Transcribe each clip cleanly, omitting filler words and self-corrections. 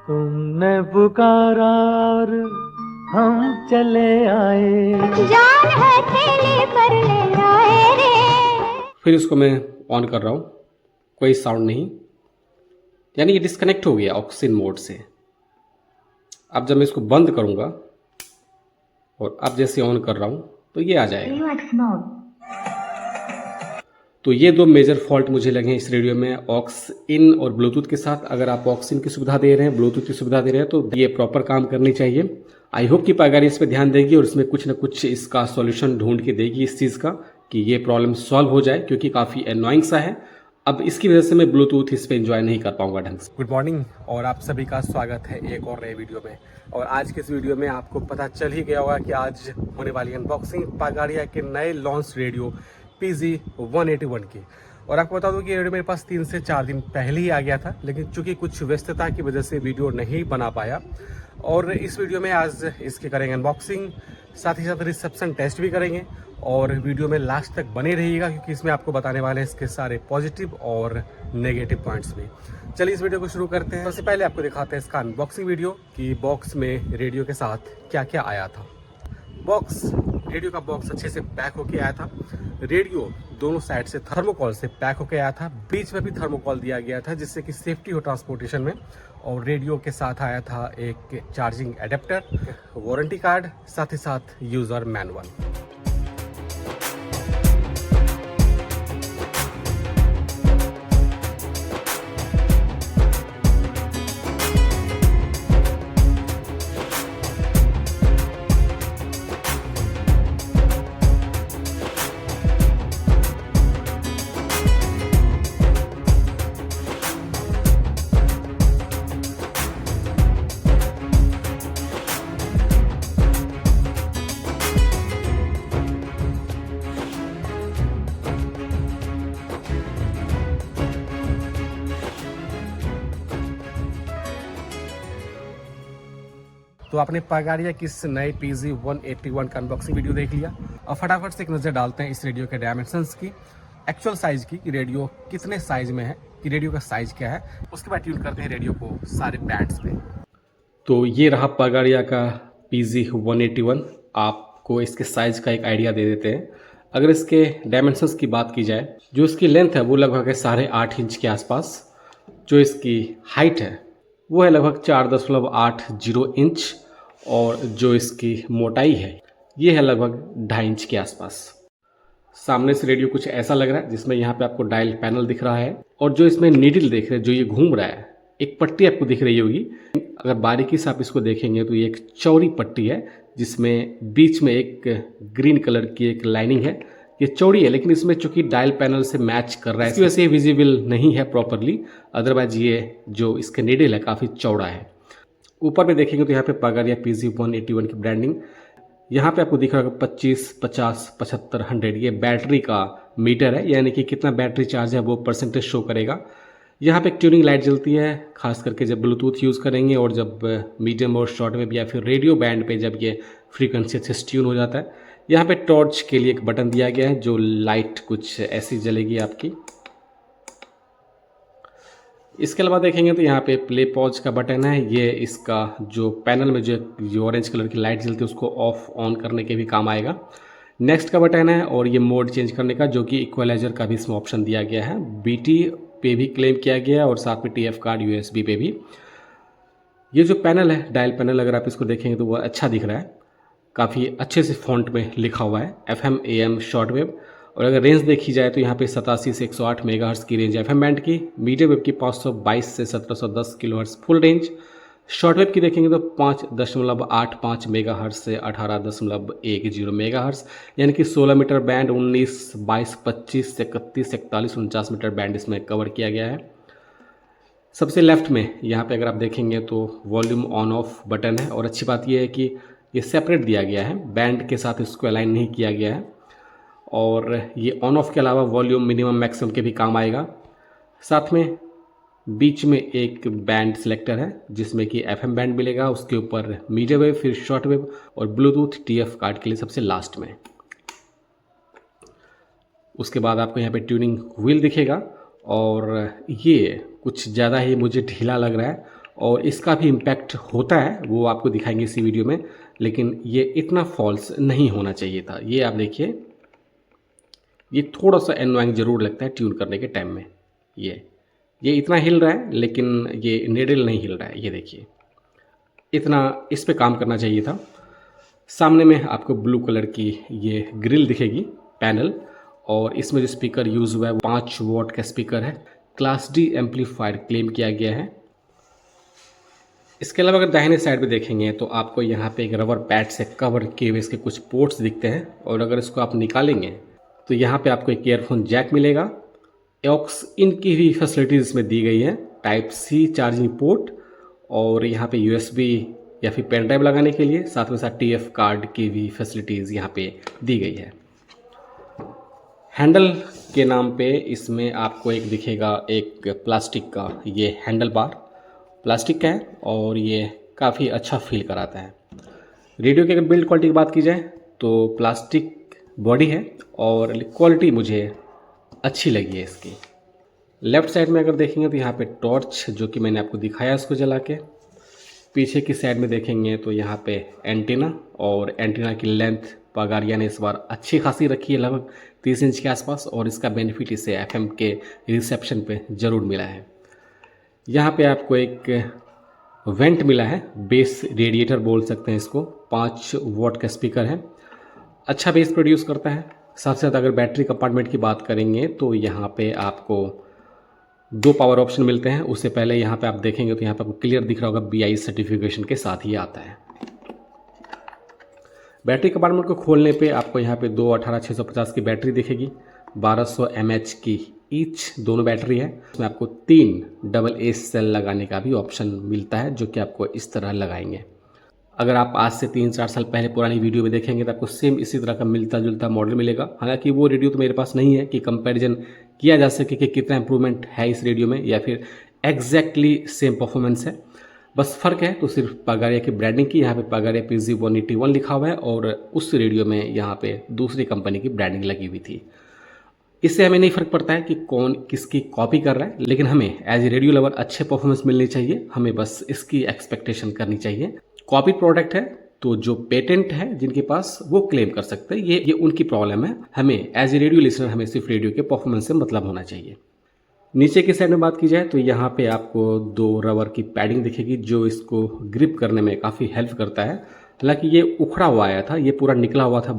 तुमने पुकारा और हम चले आए, जान है थैली पर ले आए रे। फिर इसको मैं ऑन कर रहा हूँ, कोई साउंड नहीं, यानी ये डिस्कनेक्ट हो गया ऑक्सीजन मोड से। अब जब मैं इसको बंद करूँगा और अब जैसे ऑन कर रहा हूँ तो ये आ जाएगा। तो ये दो मेजर फॉल्ट मुझे लगे हैं इस रेडियो में, ऑक्स इन और ब्लूटूथ के साथ। अगर आप ऑक्स इन की सुविधा दे रहे हैं, ब्लूटूथ की सुविधा दे रहे हैं, तो ये प्रॉपर काम करनी चाहिए। आई होप कि पागारी इस पर ध्यान देगी और इसमें कुछ ना कुछ इसका सॉल्यूशन ढूंढ के देगी इस चीज़ का, कि ये प्रॉब्लम सॉल्व हो जाए, क्योंकि काफ़ी एनॉइंग सा है। अब इसकी वजह से मैं ब्लूटूथ इस पर एंजॉय नहीं कर पाऊंगा ढंग से। गुड मॉर्निंग और आप सभी का स्वागत है एक और नए वीडियो में। और आज के इस वीडियो में आपको पता चल ही गया होगा कि आज होने वाली अनबॉक्सिंग पागारिया के नए लॉन्च रेडियो PZ181 की। और आपको बता दूं कि ये रेडियो मेरे पास 3 से 4 दिन पहले ही आ गया था, लेकिन चूंकि कुछ व्यस्तता की वजह से वीडियो नहीं बना पाया। और इस वीडियो में आज इसकी करेंगे अनबॉक्सिंग, साथ ही साथ रिसेप्शन टेस्ट भी करेंगे। और वीडियो में लास्ट तक बने रहिएगा, क्योंकि इसमें आपको बताने वाले हैं इसके सारे पॉजिटिव और नेगेटिव पॉइंट्स भी। चलिए इस वीडियो को शुरू करते हैं। सबसे पहले आपको दिखाते हैं इसका अनबॉक्सिंग वीडियो कि बॉक्स में रेडियो के साथ क्या क्या आया था। रेडियो का बॉक्स अच्छे से पैक होके आया था। रेडियो दोनों साइड से थर्मोकॉल से पैक होके आया था, बीच में भी थर्मोकॉल दिया गया था जिससे कि सेफ्टी हो ट्रांसपोर्टेशन में। और रेडियो के साथ आया था एक चार्जिंग एडेप्टर, वारंटी कार्ड, साथ ही साथ यूजर मैनुअल। तो आपने पागारिया की इस नए PZ181 का अनबॉक्सिंग वीडियो देख लिया। अब फटाफट से एक नज़र डालते हैं इस रेडियो के डायमेंशंस की, एक्चुअल साइज की, कि रेडियो कितने साइज में है, कि रेडियो का साइज क्या है। उसके बाद ट्यून करते हैं रेडियो को सारे बैंड्स पे। तो ये रहा पागारिया का PZ181। आपको इसके साइज का एक आइडिया दे देते हैं। अगर इसके डायमेंशंस की बात की जाए, जो इसकी लेंथ है वो लगभग है 8.5 इंच के आसपास। जो इसकी हाइट है वो है लगभग 4.80 इंच। और जो इसकी मोटाई है ये है लगभग 2.5 इंच के आसपास। सामने से रेडियो कुछ ऐसा लग रहा है, जिसमें यहाँ पे आपको डायल पैनल दिख रहा है। और जो इसमें नीडल देख रहे हैं, जो ये घूम रहा है, एक पट्टी आपको दिख रही होगी। अगर बारीकी से आप इसको देखेंगे तो ये एक चौड़ी पट्टी है, जिसमें बीच में एक ग्रीन कलर की एक लाइनिंग है। ये चौड़ी है, लेकिन इसमें चूंकि डायल पैनल से मैच कर रहा है, इसकी वजह से विजिबल नहीं है प्रॉपरली। अदरवाइज ये जो इसका नीडल है काफ़ी चौड़ा है। ऊपर में देखेंगे तो यहाँ पे पागारिया PZ181 की ब्रांडिंग। यहाँ पे आपको दिख रहा होगा 25, 50, 75, 100। ये बैटरी का मीटर है, यानी कि कितना बैटरी चार्ज है वो परसेंटेज शो करेगा। यहाँ पे एक ट्यूनिंग लाइट जलती है, खास करके जब ब्लूटूथ यूज़ करेंगे और जब मीडियम और शॉर्ट वेव या फिर रेडियो बैंड पे जब ये फ्रीक्वेंसी से ट्यून हो जाता है। यहाँ पे टॉर्च के लिए एक बटन दिया गया है, जो लाइट कुछ ऐसी जलेगी आपकी। इसके अलावा देखेंगे तो यहाँ पे प्ले पॉज का बटन है। ये इसका जो पैनल में जो ऑरेंज कलर की लाइट जलती है उसको ऑफ ऑन करने के भी काम आएगा। नेक्स्ट का बटन है, और ये मोड चेंज करने का, जो कि इक्वलाइजर का भी इसमें ऑप्शन दिया गया है। BT पे भी क्लेम किया गया है और साथ में TF कार्ड USB पे भी। ये जो पैनल है, डायल पैनल, अगर आप इसको देखेंगे तो वो अच्छा दिख रहा है, काफ़ी अच्छे से फॉन्ट में लिखा हुआ है FM AM शॉर्ट वेव। और अगर रेंज देखी जाए तो यहाँ पे 87 से 108 मेगाहर्ट्ज़ की रेंज FM बैंड की, मीडियम वेव की 522 से 1710 kilohertz full range. Short wave की देखेंगे तो 5.85 मेगाहर्ट्ज़ से 18.10 मेगाहर्ट्ज़, यानी कि 16 मीटर बैंड, 19, 22, 25, 31, 41, 49 मीटर बैंड इसमें कवर किया गया है। सबसे लेफ्ट में यहाँ पे अगर आप देखेंगे तो वॉल्यूम ऑन ऑफ बटन है। और अच्छी बात यह है कि ये सेपरेट दिया गया है, बैंड के साथ इसको अलाइन नहीं किया गया है। और ये ऑन ऑफ के अलावा वॉल्यूम मिनिमम मैक्सिमम के भी काम आएगा। साथ में बीच में एक बैंड सिलेक्टर है, जिसमें कि FM बैंड मिलेगा, उसके ऊपर मीडियम वेव, फिर शॉर्ट वेव और ब्लूटूथ TF कार्ड के लिए सबसे लास्ट में। उसके बाद आपको यहाँ पे ट्यूनिंग व्हील दिखेगा, और ये कुछ ज़्यादा ही मुझे ढीला लग रहा है। और इसका भी इम्पैक्ट होता है, वो आपको दिखाएंगे इसी वीडियो में, लेकिन ये इतना फॉल्स नहीं होना चाहिए था। ये आप देखिए, ये थोड़ा सा एनोइंग ज़रूर लगता है ट्यून करने के टाइम में। ये इतना हिल रहा है लेकिन ये नीडल नहीं हिल रहा है। ये देखिए, इतना इस पे काम करना चाहिए था। सामने में आपको ब्लू कलर की ये ग्रिल दिखेगी पैनल, और इसमें जो स्पीकर यूज़ हुआ है 5 वॉट का स्पीकर है। क्लास डी एम्पलीफायर क्लेम किया गया है। इसके अलावा अगर दाहिने साइड पे देखेंगे तो आपको यहाँ पे एक रबर पैड से कवर किए हुए इसके कुछ पोर्ट्स दिखते हैं, और अगर इसको आप निकालेंगे तो यहाँ पे आपको एक ईयरफोन जैक मिलेगा। ऑक्स इन की भी फैसिलिटीज़ इसमें दी गई है, टाइप सी चार्जिंग पोर्ट, और यहाँ पे यूएसबी या फिर पेन ड्राइव लगाने के लिए, साथ में साथ टीएफ कार्ड की भी फैसिलिटीज़ यहाँ पे दी गई है। हैंडल के नाम पे इसमें आपको एक दिखेगा, एक प्लास्टिक का ये हैंडल बार प्लास्टिक का है, और ये काफ़ी अच्छा फील कराता है। रेडियो की अगर बिल्ड क्वालिटी की बात की जाए तो प्लास्टिक बॉडी है और क्वालिटी मुझे अच्छी लगी है इसकी। लेफ़्ट साइड में अगर देखेंगे तो यहाँ पे टॉर्च, जो कि मैंने आपको दिखाया इसको जला के। पीछे की साइड में देखेंगे तो यहाँ पे एंटीना, और एंटीना की लेंथ पगारिया ने इस बार अच्छी खासी रखी है, लगभग 30 इंच के आसपास, और इसका बेनिफिट इसे एफएम के रिसेप्शन पे ज़रूर मिला है। यहाँ पे आपको एक वेंट मिला है, बेस रेडिएटर बोल सकते हैं इसको। 5 वॉट का स्पीकर है, अच्छा बेस प्रोड्यूस करता है। साथ साथ अगर बैटरी कंपार्टमेंट की बात करेंगे तो यहाँ पे आपको 2 पावर ऑप्शन मिलते हैं। उससे पहले यहाँ पे आप देखेंगे तो यहाँ पे आपको क्लियर दिख रहा होगा BI सर्टिफिकेशन के साथ ही आता है। बैटरी कंपार्टमेंट को खोलने पे आपको यहाँ पे 2 18650 की बैटरी दिखेगी, 1200 mAh की ईच दोनों बैटरी है। इसमें आपको 3 AA सेल लगाने का भी ऑप्शन मिलता है, जो कि आपको इस तरह लगाएंगे। अगर आप आज से 3-4 साल पहले पुरानी वीडियो में देखेंगे तो आपको सेम इसी तरह का मिलता जुलता मॉडल मिलेगा। हालांकि वो रेडियो तो मेरे पास नहीं है कि कंपैरिजन किया जा सके कि कितना इंप्रूवमेंट है इस रेडियो में, या फिर एग्जैक्टली सेम परफॉर्मेंस है। बस फ़र्क है तो सिर्फ पगारिया की ब्रांडिंग की, यहाँ पे पगारिया PG 181 लिखा हुआ है, और उस रेडियो में यहाँ पे दूसरी कंपनी की ब्रांडिंग लगी हुई थी। इससे हमें नहीं फ़र्क पड़ता है कि कौन किसकी कॉपी कर रहा है, लेकिन हमें एज ए रेडियो लवर अच्छे परफॉर्मेंस मिलनी चाहिए। हमें बस इसकी एक्सपेक्टेशन करनी चाहिए। कॉपी प्रोडक्ट है तो जो पेटेंट है जिनके पास, वो क्लेम कर सकते हैं, ये उनकी प्रॉब्लम है। हमें एज ए रेडियो लिसनर हमें सिर्फ रेडियो के परफॉर्मेंस से मतलब होना चाहिए। नीचे की साइड में बात की जाए तो यहाँ पे आपको 2 रबर की पैडिंग दिखेगी, जो इसको ग्रिप करने में काफ़ी हेल्प करता है। हालांकि ये उखड़ा हुआ आया था, ये पूरा निकला हुआ था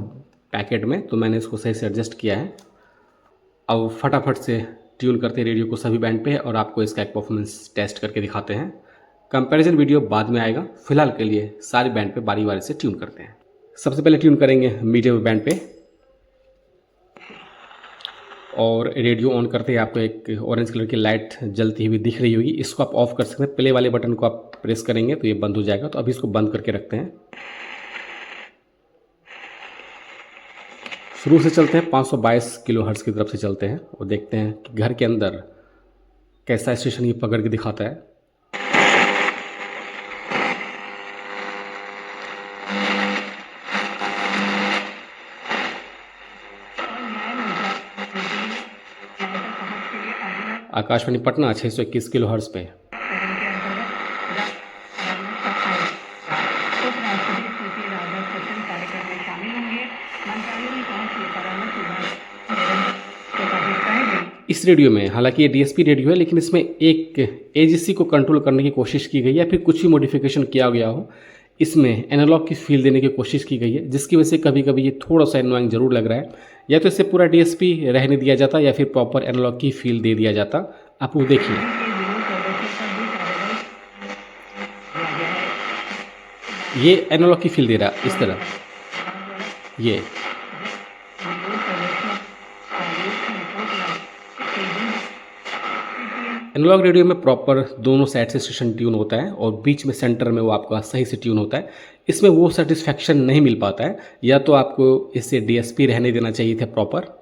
पैकेट में, तो मैंने इसको सही से एडजस्ट किया है। अब फटाफट से ट्यून करते हैं रेडियो को सभी बैंड पे, और आपको इसका एक परफॉर्मेंस टेस्ट करके दिखाते हैं। कंपैरिजन वीडियो बाद में आएगा, फिलहाल के लिए सारी बैंड पे बारी बारी से ट्यून करते हैं। सबसे पहले ट्यून करेंगे मीडियम बैंड पे, और रेडियो ऑन करते ही आपको एक ऑरेंज कलर की लाइट जलती हुई दिख रही होगी। इसको आप ऑफ कर सकते हैं, प्ले वाले बटन को आप प्रेस करेंगे तो ये बंद हो जाएगा। तो अभी इसको बंद करके रखते हैं। शुरू से चलते हैं, 522 किलोहर्ट्ज़ की तरफ से चलते हैं, और देखते हैं कि घर के अंदर कैसा स्टेशन ये पकड़ के दिखाता है। आकाशवाणी पटना 621 किलोहर्ट्ज़ पे। इस रेडियो में हालांकि ये DSP रेडियो है, लेकिन इसमें एक AGC को कंट्रोल करने की कोशिश की गई है, या फिर कुछ भी मॉडिफिकेशन किया गया हो। इसमें एनालॉग की फील देने की कोशिश की गई है, जिसकी वजह से कभी कभी ये थोड़ा सा एनोइंग जरूर लग रहा है। या तो इसे पूरा DSP रहने दिया जाता, या फिर प्रॉपर एनालॉग की फील दे दिया जाता। आप वो देखिए, ये एनालॉग की फील दे रहा है इस तरह। ये एनालॉग रेडियो में प्रॉपर दोनों साइड से स्टेशन ट्यून होता है, और बीच में सेंटर में वो आपका सही से ट्यून होता है। इसमें वो सेटिस्फैक्शन नहीं मिल पाता है, या तो आपको इसे DSP रहने देना चाहिए था प्रॉपर।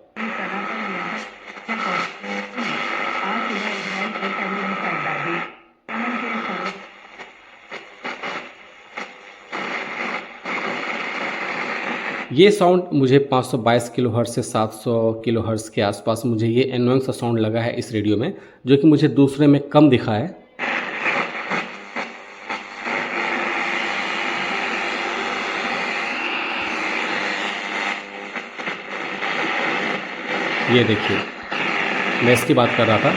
ये साउंड मुझे 522 किलोहर्ट्ज़ से 700 किलोहर्ट्ज़ के आसपास मुझे ये एनोइंग सा साउंड लगा है इस रेडियो में, जो कि मुझे दूसरे में कम दिखा है। ये देखिए, मैं इसकी बात कर रहा था।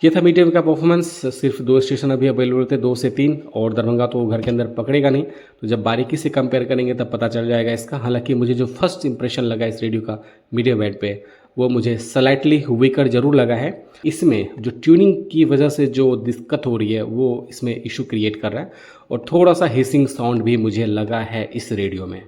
ये था मीडियम का परफॉर्मेंस। सिर्फ 2 स्टेशन अभी अवेलेबल थे, 2 से 3, और दरभंगा तो घर के अंदर पकड़ेगा नहीं, तो जब बारीकी से कंपेयर करेंगे तब पता चल जाएगा इसका। हालांकि मुझे जो फर्स्ट इंप्रेशन लगा इस रेडियो का मीडियम बैंड पे, वो मुझे स्लाइटली वीकर ज़रूर लगा है। इसमें जो ट्यूनिंग की वजह से जो दिक्कत हो रही है वो इसमें इशू क्रिएट कर रहा है, और थोड़ा सा हिसिंग साउंड भी मुझे लगा है इस रेडियो में।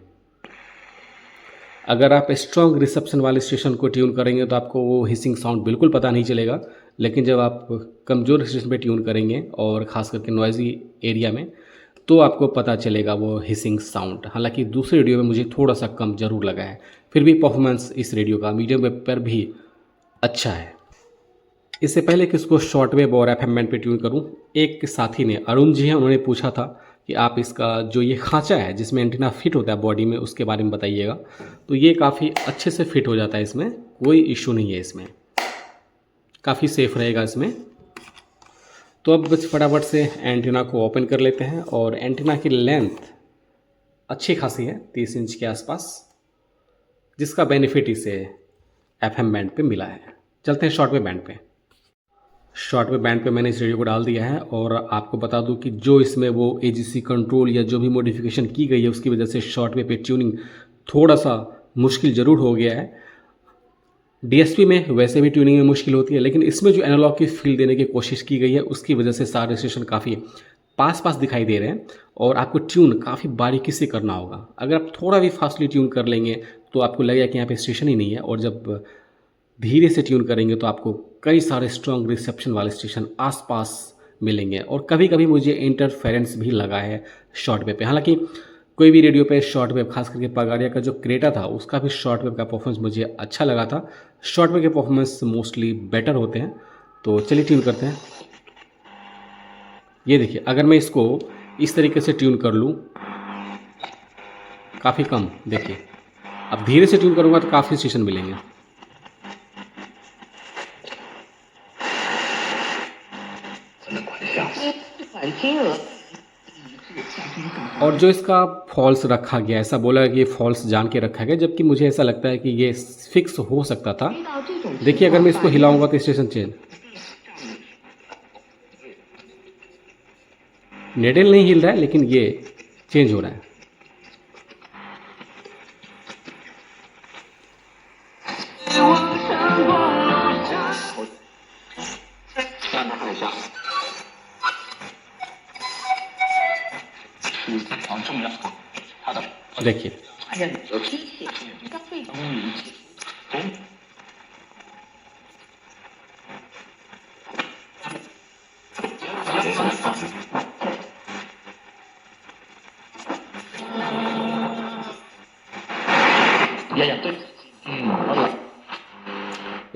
अगर आप स्ट्रॉन्ग रिसेप्शन वाले स्टेशन को ट्यून करेंगे तो आपको वो हिसिंग साउंड बिल्कुल पता नहीं चलेगा, लेकिन जब आप कमज़ोर स्टेशन पे ट्यून करेंगे और ख़ास करके नॉइज़ी एरिया में, तो आपको पता चलेगा वो हिसिंग साउंड। हालांकि दूसरे रेडियो में मुझे थोड़ा सा कम ज़रूर लगा है, फिर भी परफॉर्मेंस इस रेडियो का मीडियम वेव पर भी अच्छा है। इससे पहले कि इसको शॉर्ट वेव और FM बैंड पे ट्यून करूं, एक साथी ने, अरुण जी हैं, उन्होंने पूछा था कि आप इसका जो ये खांचा है जिसमें एंटीना फिट होता है बॉडी में, उसके बारे में बताइएगा। तो ये काफ़ी अच्छे से फिट हो जाता है, इसमें कोई इशू नहीं है, इसमें काफ़ी सेफ रहेगा इसमें। तो अब बस फटाफट से एंटीना को ओपन कर लेते हैं, और एंटीना की लेंथ अच्छी खासी है, 30 इंच के आसपास, जिसका बेनिफिट इसे FM बैंड पे मिला है। चलते हैं शॉर्ट वेव बैंड पे। शॉर्ट वेव बैंड पे मैंने इस रेडियो को डाल दिया है, और आपको बता दूं कि जो इसमें वो AGC कंट्रोल या जो भी मॉडिफिकेशन की गई है उसकी वजह से शॉर्ट वेव पे ट्यूनिंग थोड़ा सा मुश्किल ज़रूर हो गया है। DSP में वैसे भी ट्यूनिंग में मुश्किल होती है, लेकिन इसमें जो एनालॉग की फील देने की कोशिश की गई है उसकी वजह से सारे स्टेशन काफ़ी पास पास दिखाई दे रहे हैं, और आपको ट्यून काफ़ी बारीकी से करना होगा। अगर आप थोड़ा भी फास्टली ट्यून कर लेंगे तो आपको लगेगा कि यहाँ पे स्टेशन ही नहीं है, और जब धीरे से ट्यून करेंगे तो आपको कई सारे स्ट्रॉन्ग रिसेप्शन वाले स्टेशन आसपास मिलेंगे, और कभी कभी मुझे इंटरफेरेंस भी लगा है शॉर्ट वेव पे। हालांकि कोई भी रेडियो पे शॉर्ट वेव, खास करके पगारिया का जो क्रेटा था उसका भी शॉर्ट वेव का परफॉर्मेंस मुझे अच्छा लगा था। शॉर्ट वेव के परफॉर्मेंस मोस्टली बेटर होते हैं। तो चलिए ट्यून करते हैं। ये देखिए, अगर मैं इसको इस तरीके से ट्यून कर लूँ, काफ़ी कम, देखिए अब धीरे से ट्यून करूँगा तो काफ़ी स्टेशन मिलेंगे। और जो इसका फॉल्स रखा गया, ऐसा बोला कि ये फॉल्स जान के रखा गया, जबकि मुझे ऐसा लगता है कि ये फिक्स हो सकता था। देखिए अगर मैं इसको हिलाऊंगा तो स्टेशन चेंज, नेडल नहीं हिल रहा है लेकिन ये चेंज हो रहा है। देखिए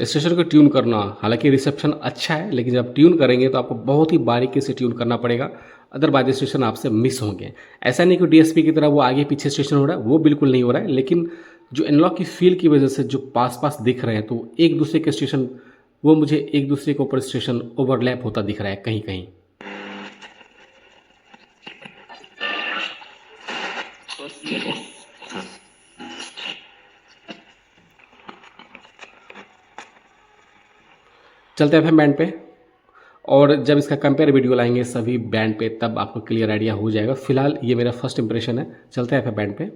स्टेशन को ट्यून करना, हालांकि रिसेप्शन अच्छा है, लेकिन जब ट्यून करेंगे तो आपको बहुत ही बारीकी से ट्यून करना पड़ेगा, अदरवाइज स्टेशन आपसे मिस होंगे। ऐसा नहीं कि DSP की तरह वो आगे पीछे स्टेशन हो रहा है, वो बिल्कुल नहीं हो रहा है, लेकिन जो एनालॉग की फील की वजह से जो पास पास दिख रहे हैं, तो एक दूसरे के स्टेशन, वो मुझे एक दूसरे के ऊपर स्टेशन ओवरलैप होता दिख रहा है कहीं कहीं। चलते हैं FM बैंड पे, और जब इसका कंपेयर वीडियो लाएंगे सभी बैंड पे तब आपको क्लियर आइडिया हो जाएगा। फिलहाल ये मेरा फर्स्ट इंप्रेशन है। चलते हैं FM बैंड पे।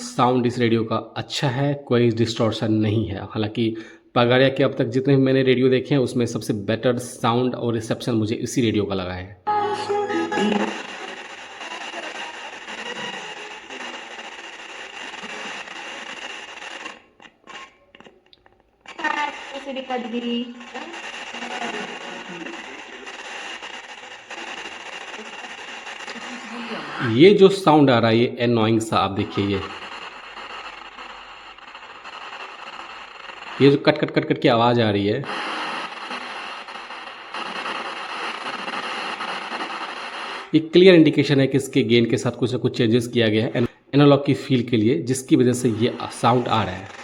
साउंड इस रेडियो का अच्छा है, कोई डिस्टॉर्शन नहीं है। हालांकि पगारिया के अब तक जितने भी मैंने रेडियो देखे हैं उसमें सबसे बेटर साउंड और रिसेप्शन मुझे इसी रेडियो का लगा है। ये जो साउंड आ रहा है ये एनोइंग सा, आप देखिए ये जो कट कट कट कट की आवाज़ आ रही है, ये क्लियर इंडिकेशन है कि इसके गेन के साथ कुछ ना कुछ चेंजेस किया गया है एनालॉग की फील के लिए, जिसकी वजह से ये साउंड आ रहा है।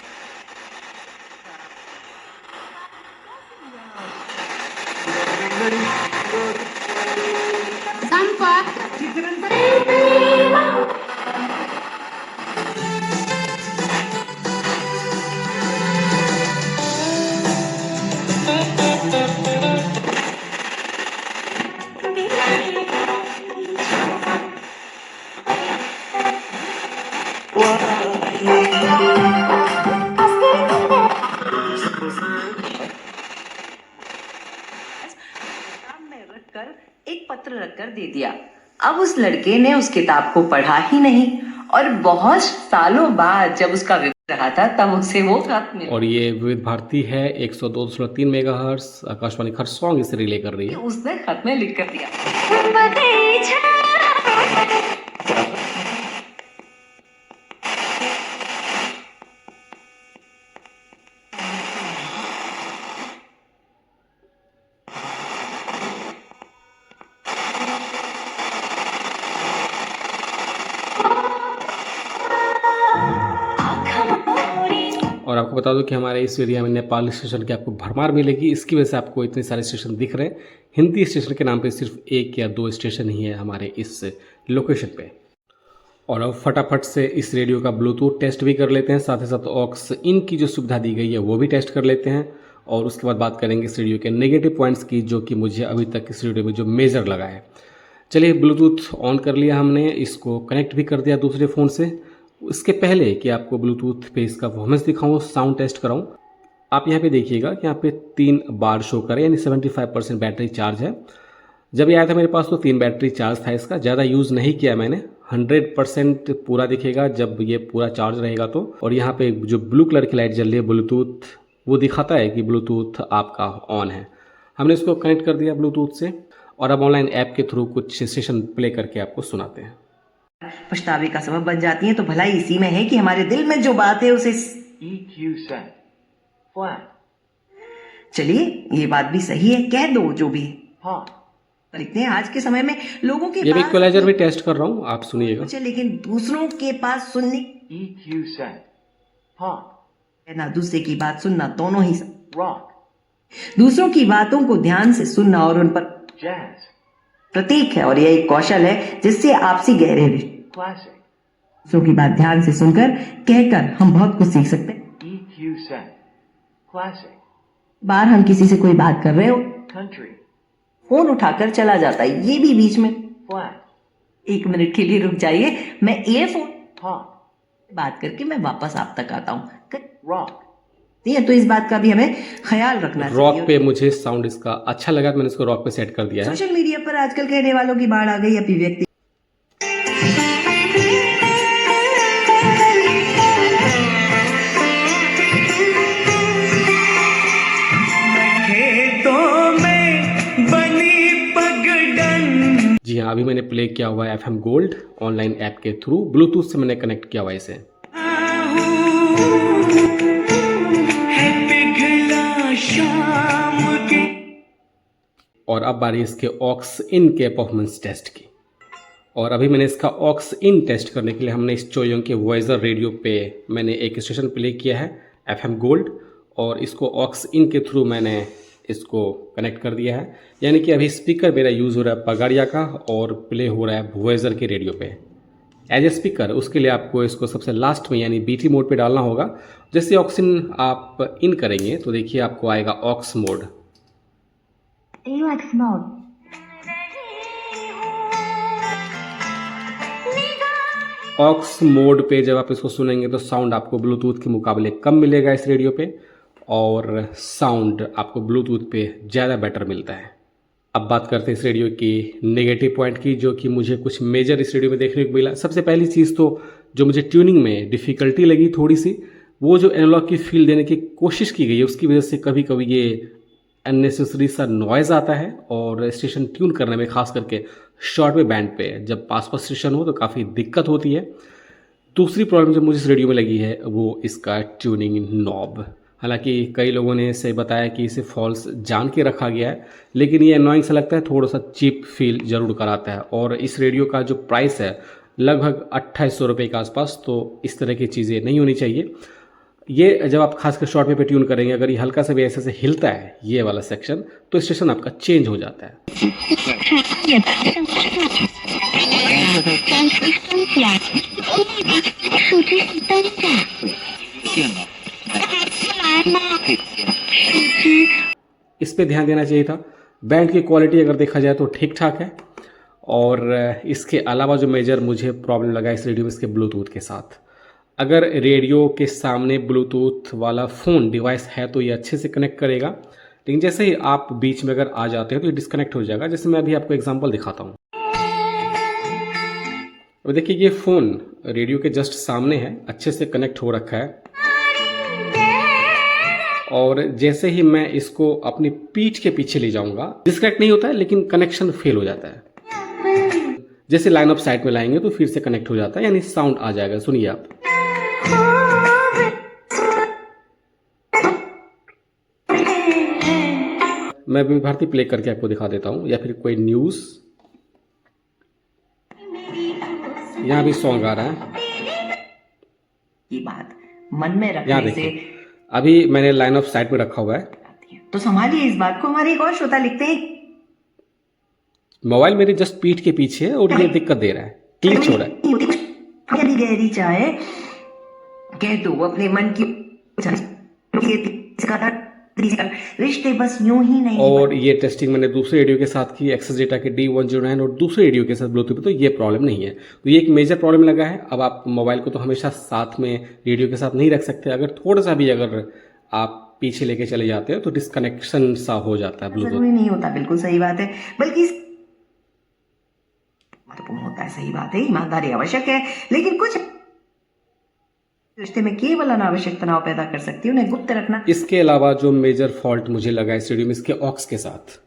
एक पत्र रखकर दे दिया। अब उस लड़के ने उस किताब को पढ़ा ही नहीं और बहुत सालों बाद जब उसका विवरण रहा था तब उसे वो खत मिला। और ये विविध भारती है 102.3 मेगाहर्ट्ज, आकाशवाणी खरसोंग इसे रिले कर रही है। उसने खत में लिख कर दिया, और आपको बता दूं कि हमारे इस एरिया में नेपाल स्टेशन की आपको भरमार मिलेगी, इसकी वजह से आपको इतने सारे स्टेशन दिख रहे हैं। हिंदी स्टेशन के नाम पे सिर्फ 1 या 2 स्टेशन ही है हमारे इस लोकेशन पे। और अब फटाफट से इस रेडियो का ब्लूटूथ टेस्ट भी कर लेते हैं, साथ ही साथ ऑक्स इन की जो सुविधा दी गई है वो भी टेस्ट कर लेते हैं, और उसके बाद बात करेंगे इस रेडियो के नेगेटिव पॉइंट्स की, जो कि मुझे अभी तक इस रेडियो में जो मेजर लगा है। चलिए, ब्लूटूथ ऑन कर लिया हमने, इसको कनेक्ट भी कर दिया दूसरे फ़ोन से। इसके पहले कि आपको ब्लूटूथ पे इसका परफॉर्मेंस दिखाऊं, साउंड टेस्ट कराऊं, आप यहाँ पे देखिएगा कि यहाँ पे 3 बार शो करे, यानी 75% बैटरी चार्ज है। जब ये आया था मेरे पास तो 3 बैटरी चार्ज था इसका, ज़्यादा यूज़ नहीं किया मैंने। 100% पूरा दिखेगा जब ये पूरा चार्ज रहेगा तो। और यहाँ पे जो ब्लू कलर की लाइट जल रही है ब्लूटूथ, वो दिखाता है कि ब्लूटूथ आपका ऑन है। हमने इसको कनेक्ट कर दिया ब्लूटूथ से, और अब ऑनलाइन ऐप के थ्रू कुछ सेशन प्ले करके आपको सुनाते हैं। पछतावे का सबब बन जाती है, तो भलाई इसी में है कि हमारे दिल में जो बात है उसे EQ set flat। चलिए, ये बात भी सही है, कह दो जो भी। हाँ, लिखते हैं आज के समय में लोगों के ये भी पास इक्वलाइजर भी टेस्ट कर रहा हूँ, आप सुनिएगा। कुछ है, लेकिन दूसरों के पास सुनने EQ set हाँ, ना दूसरे की बात सुनना, दोनों ही rock दूसरों की बातों को ध्यान से सुनना और उन पर jazz प्रतीक है, और यह एक कौशल है जिससे आपसी गहरे रिश्ते, classic दूसरों की बात ध्यान से सुनकर कहकर हम बहुत कुछ सीख सकते हैं। EQ set classic बार हम किसी से कोई बात कर रहे हो, country फोन उठाकर चला जाता है, ये भी बीच में flat 1 मिनट के लिए रुक जाइए, मैं ईयरफोन हाँ, बात करके मैं वापस आप तक आता हूँ। rock तो इस बात का भी हमें ख्याल रखना रॉक चाहिए। पे मुझे साउंड इसका अच्छा लगा, तो मैंने इसको रॉक पे सेट कर दिया है। सोशल मीडिया पर आजकल कहने वालों की बाढ़ आ गई, अभिव्यक्ति जी हाँ, अभी मैंने प्ले किया हुआ है FM गोल्ड ऑनलाइन ऐप के थ्रू, ब्लूटूथ से मैंने कनेक्ट किया हुआ है इसे। और अब बारी इसके ऑक्स इन के परफॉर्मेंस टेस्ट की। और अभी मैंने इसका ऑक्स इन टेस्ट करने के लिए हमने इस चोयोंग के वॉइजर रेडियो पे मैंने एक स्टेशन प्ले किया है FM गोल्ड, और इसको ऑक्स इन के थ्रू मैंने इसको कनेक्ट कर दिया है, यानी कि अभी स्पीकर मेरा यूज़ हो रहा है पगाड़िया का और प्ले हो रहा है वॉइजर के रेडियो पे एज ए स्पीकर। उसके लिए आपको इसको सबसे लास्ट में यानी BT मोड पे डालना होगा। जैसे ऑक्स इन आप इन करेंगे तो देखिए आपको आएगा aux mode. UX mode। Aux mode पे जब आप इसको सुनेंगे तो साउंड आपको ब्लूटूथ के मुकाबले कम मिलेगा इस रेडियो पे, और साउंड आपको ब्लूटूथ पे ज़्यादा बेटर मिलता है। अब बात करते हैं इस रेडियो की नेगेटिव पॉइंट की, जो कि मुझे कुछ मेजर इस रेडियो में देखने को मिला। सबसे पहली चीज़ तो जो मुझे ट्यूनिंग में डिफ़िकल्टी लगी थोड़ी सी, वो जो एनालॉग की फील देने की कोशिश की गई है उसकी वजह से कभी कभी ये अननेसेसरी सा नॉइज़ आता है और स्टेशन ट्यून करने में, खास करके शॉर्ट वेव बैंड पे जब पास स्टेशन हो तो काफ़ी दिक्कत होती है। दूसरी प्रॉब्लम जो मुझे इस रेडियो में लगी है वो इसका ट्यूनिंग नॉब। हालांकि कई लोगों ने इसे बताया कि इसे फॉल्स जान के रखा गया है, लेकिन ये अनोइंग सा लगता है, थोड़ा सा चीप फील जरूर कराता है। और इस रेडियो का जो प्राइस है लगभग 2800 रुपये के आसपास, तो इस तरह की चीज़ें नहीं होनी चाहिए। ये जब आप खासकर शॉर्ट वेव पे ट्यून करेंगे, अगर ये हल्का सा भी ऐसे से हिलता है ये वाला सेक्शन, तो स्टेशन आपका चेंज हो जाता है। इस पे ध्यान देना चाहिए था। बैंड की क्वालिटी अगर देखा जाए तो ठीक ठाक है। और इसके अलावा जो मेजर मुझे प्रॉब्लम लगा इस रेडियो में, इसके ब्लूटूथ के साथ। अगर रेडियो के सामने ब्लूटूथ वाला फ़ोन डिवाइस है तो ये अच्छे से कनेक्ट करेगा, लेकिन जैसे ही आप बीच में अगर आ जाते हैं तो ये डिस्कनेक्ट हो जाएगा। जैसे मैं अभी आपको एग्जांपल दिखाता हूँ। अब देखिए ये फ़ोन रेडियो के जस्ट सामने है, अच्छे से कनेक्ट हो रखा है, और जैसे ही मैं इसको अपनी पीठ के पीछे ले जाऊंगा, डिस्कनेक्ट नहीं होता है लेकिन कनेक्शन फेल हो जाता है। जैसे लाइन ऑफ साइट में लाएंगे तो फिर से कनेक्ट हो जाता है, यानी साउंड आ जाएगा। सुनिए आप। मैं विविध भारती प्ले करके आपको दिखा देता हूं, या फिर कोई न्यूज। यहां भी सॉन्ग आ रहा है। ये बात मन में यहाँ रखने देखिए, से अभी मैंने लाइन ऑफ साइट में रखा हुआ है। तो संभालिए इस बात को। हमारे एक और श्रोता लिखते हैं, मोबाइल मेरे जस्ट पीठ के पीछे है और ये दिक्कत दे रहा है, क्लिच हो रहा है। गहरी चाहे कह दो अपने मन की, रिश्ते बस यूं ही नहीं। और ये टेस्टिंग मैंने दूसरे रेडियो के साथ की, एक्सेस डेटा के D109, और दूसरे रेडियो के साथ ब्लूटूथ पे, तो ये प्रॉब्लम नहीं है। तो ये एक मेजर प्रॉब्लम लगा है। अब आप मोबाइल को तो हमेशा साथ में रेडियो के साथ नहीं रख सकते, अगर थोड़ा सा भी अगर आप पीछे लेके चले जाते हो तो डिस्कनेक्शन सा हो जाता है ब्लूटूथ। जरूरी नहीं होता, बिल्कुल सही बात है, बल्कि महत्वपूर्ण होता है। सही बात है, ईमानदारी आवश्यक है, लेकिन कुछ रिश्ते में केवल अनावश्यक तनाव पैदा कर सकती है, उन्हें गुप्त रखना। इसके अलावा जो मेजर फॉल्ट मुझे लगा इस रेडियो में, इसके ऑक्स के साथ,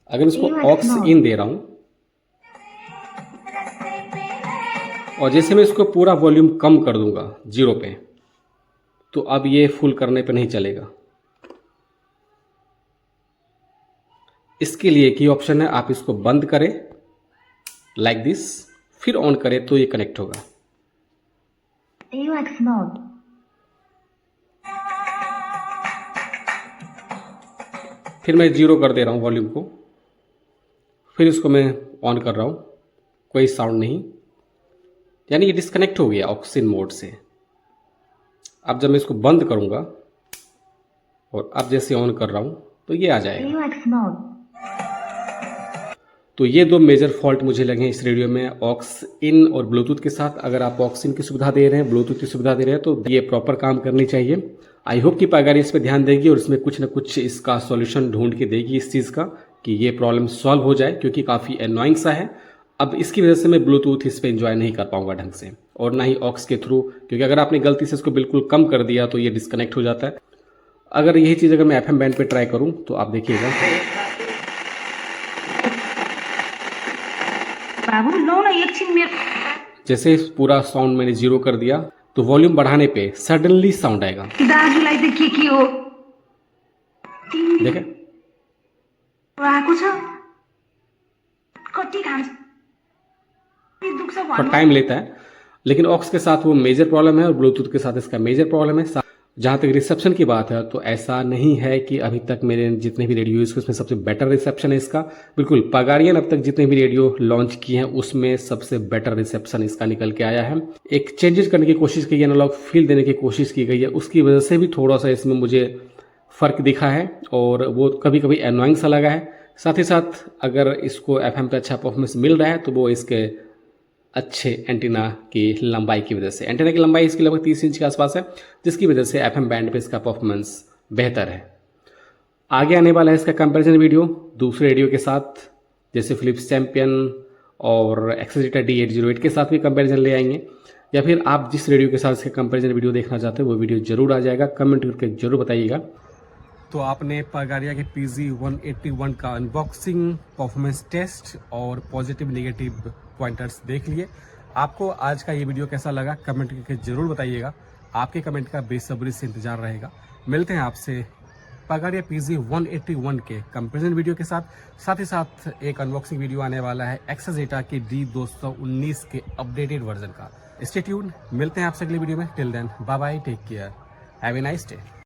अगर इसको ऑक्स इन दे रहा हूं और जैसे मैं इसको पूरा वॉल्यूम कम कर दूंगा 0 पे, तो अब ये फुल करने पे नहीं चलेगा। इसके लिए एक ही ऑप्शन है, आप इसको बंद करें लाइक दिस, फिर ऑन करें तो ये कनेक्ट होगा। AUX mode. फिर मैं 0 कर दे रहा हूँ वॉल्यूम को, फिर इसको मैं ऑन कर रहा हूँ, कोई साउंड नहीं, यानी ये डिस्कनेक्ट हो गया ऑक्स इन मोड से। अब जब मैं इसको बंद करूँगा और अब जैसे ऑन कर रहा हूँ तो ये आ जाएगा। AUX mode. तो ये दो मेजर फॉल्ट मुझे लगे हैं इस रेडियो में, ऑक्स इन और ब्लूटूथ के साथ। अगर आप ऑक्स इन की सुविधा दे रहे हैं, ब्लूटूथ की सुविधा दे रहे हैं, तो ये प्रॉपर काम करनी चाहिए। आई होप कि पागारी इस पर ध्यान देगी और इसमें कुछ ना कुछ इसका सॉल्यूशन ढूंढ के देगी इस चीज़ का, कि ये प्रॉब्लम सॉल्व हो जाए, क्योंकि काफ़ी एनॉइंग सा है। अब इसकी वजह से मैं ब्लूटूथ इस पर एंजॉय नहीं कर पाऊंगा ढंग से, और ना ही ऑक्स के थ्रू, क्योंकि अगर आपने गलती से इसको बिल्कुल कम कर दिया तो ये डिस्कनेक्ट हो जाता है। अगर यही चीज़ अगर मैं FM बैंड पे ट्राई करूं तो आप देखिएगा, बाबू लो ना एक छिन मेरे जैसे पूरा साउंड मैंने 0 कर दिया तो वॉल्यूम बढ़ाने पे सडनली साउंड आएगा। दाजुलाई त के हो देखे आएको छ कति खान्छ दुख्छ थोड़ा भन्नु टाइम लेता है, लेकिन ऑक्स के साथ वो मेजर प्रॉब्लम है और ब्लूटूथ के साथ इसका मेजर प्रॉब्लम है। जहाँ तक रिसेप्शन की बात है तो ऐसा नहीं है कि अभी तक मेरे जितने भी रेडियो यूज उसमें सबसे बेटर रिसेप्शन है इसका। बिल्कुल पागारियन अब तक जितने भी रेडियो लॉन्च किए हैं उसमें सबसे बेटर रिसेप्शन इसका निकल के आया है। एक चेंजेस करने की कोशिश की गई, एनालॉग फील देने की कोशिश की गई है, उसकी वजह से भी थोड़ा सा इसमें मुझे फर्क दिखा है और वो कभी कभी एनोइंग सा लगा है। साथ ही साथ अगर इसको FM पे अच्छा परफॉर्मेंस मिल रहा है तो वो इसके अच्छे एंटीना की लंबाई की वजह से, एंटीना की लंबाई इसकी लगभग 30 इंच के आसपास है, जिसकी वजह से FM बैंड पे इसका परफॉर्मेंस बेहतर है। आगे आने वाला है इसका कंपैरिजन वीडियो दूसरे रेडियो के साथ, जैसे फिलिप्स चैंपियन और एक्सेस डेटा D808 के साथ भी कंपैरिजन ले आएंगे, या फिर आप जिस रेडियो के साथ इसका कंपैरिजन वीडियो देखना चाहते हो वो वीडियो जरूर आ जाएगा। कमेंट करके जरूर बताइएगा। तो आपने पगारिया के PG 181 का अनबॉक्सिंग, परफॉर्मेंस टेस्ट और पॉजिटिव नेगेटिव पॉइंटर्स देख लिए। आपको आज का ये वीडियो कैसा लगा कमेंट करके जरूर बताइएगा। आपके कमेंट का बेसब्री से इंतजार रहेगा। मिलते हैं आपसे पगारिया PG 181 के कंपैरिजन वीडियो के साथ ही साथ एक अनबॉक्सिंग वीडियो आने वाला है एक्साजेटा के D219 के अपडेटेड वर्जन का। स्टे ट्यून्ड, मिलते हैं आपसे अगले वीडियो में। Till then bye bye, take care, have a nice day.